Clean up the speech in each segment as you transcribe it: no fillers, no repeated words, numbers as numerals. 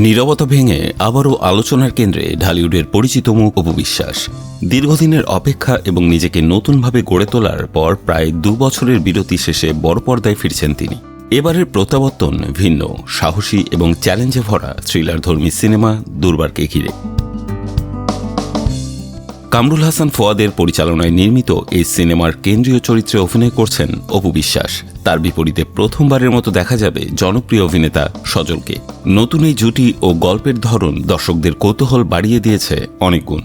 নীরবতা ভেঙে আবারও আলোচনার কেন্দ্রে ঢালিউডের পরিচিত মুখ অপু বিশ্বাস। দীর্ঘদিনের অপেক্ষা এবং নিজেকে নতুনভাবে গড়ে তোলার পর প্রায় 2 বছরের বিরতি শেষে বড় পর্দায় ফিরছেন তিনি। এবারের প্রত্যাবর্তন ভিন্ন, সাহসী এবং চ্যালেঞ্জে ভরা থ্রিলারধর্মী সিনেমা দুর্বারকে ঘিরে। কামরুল হাসান ফুয়াদের পরিচালনায় নির্মিত এই সিনেমার কেন্দ্রীয় চরিত্রে অভিনয় করছেন অপু বিশ্বাস। তার বিপরীতে প্রথমবারের মতো দেখা যাবে জনপ্রিয় অভিনেতা সজলকে। নতুন এই জুটি ও গল্পের ধরন দর্শকদের কৌতূহল বাড়িয়ে দিয়েছে অনেক গুণ।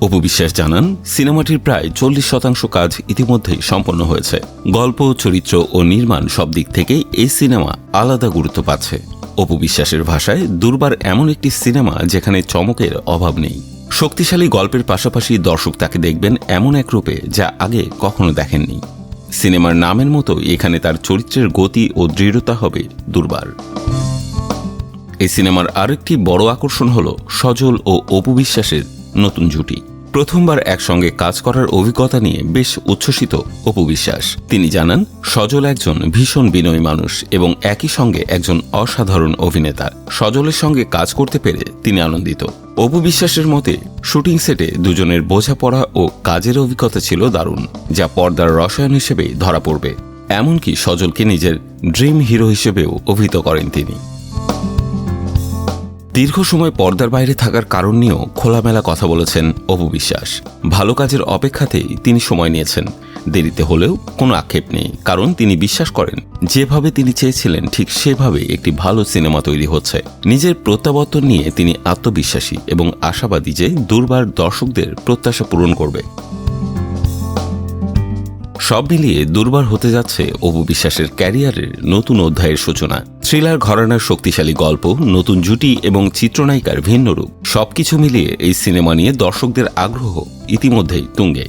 অপু বিশ্বাস জানান, সিনেমাটির প্রায় 40% কাজ ইতিমধ্যেই সম্পন্ন হয়েছে। গল্প, চরিত্র ও নির্মাণ সব দিক থেকেই এই সিনেমা আলাদা গুরুত্ব পাচ্ছে। অপু বিশ্বাসের ভাষায়, দুর্বার এমন একটি সিনেমা যেখানে চমকের অভাব নেই। শক্তিশালী গল্পের পাশাপাশি দর্শক তাকে দেখবেন এমন এক রূপে যা আগে কখনো দেখেননি। সিনেমার নামের মতো এখানে তার চরিত্রের গতি ও দৃঢ়তা হবে দুর্বার। এই সিনেমার আরেকটি বড় আকর্ষণ হল সজল ও অপু বিশ্বাসের নতুন জুটি। প্রথমবার একসঙ্গে কাজ করার অভিজ্ঞতা নিয়ে বেশ উচ্ছ্বসিত অপু বিশ্বাস। তিনি জানান, সজল একজন ভীষণ বিনয়ী মানুষ এবং একই সঙ্গে একজন অসাধারণ অভিনেতা। সজলের সঙ্গে কাজ করতে পেরে তিনি আনন্দিত। অপু বিশ্বাসের মতে, শুটিং সেটে দুজনের বোঝাপড়া ও কাজের অভিজ্ঞতা ছিল দারুণ, যা পর্দার রসায়ন হিসেবে ধরা পড়বে। এমনকি সজলকে নিজের ড্রিম হিরো হিসেবেও অভিহিত করেন তিনি। দীর্ঘ সময় পর্দার বাইরে থাকার কারণ নিয়েও খোলামেলা কথা বলেছেন অপু বিশ্বাস। ভালো কাজের অপেক্ষাতেই তিনি সময় নিয়েছেন। দেরিতে হলেও কোনো আক্ষেপ নেই, কারণ তিনি বিশ্বাস করেন যেভাবে তিনি চেয়েছিলেন ঠিক সেভাবে একটি ভালো সিনেমা তৈরি হচ্ছে। নিজের প্রত্যাবর্তন নিয়ে তিনি আত্মবিশ্বাসী এবং আশাবাদী যে দুর্বার দর্শকদের প্রত্যাশা পূরণ করবে। সব মিলিয়ে দুর্বার হতে যাচ্ছে অপু বিশ্বাসের ক্যারিয়ারের নতুন অধ্যায়ের সূচনা। থ্রিলার ঘরানার শক্তিশালী গল্প, নতুন জুটি এবং চিত্রনায়িকার ভিন্ন রূপ, সবকিছু মিলিয়ে এই সিনেমা নিয়ে দর্শকদের আগ্রহ ইতিমধ্যেই তুঙ্গে।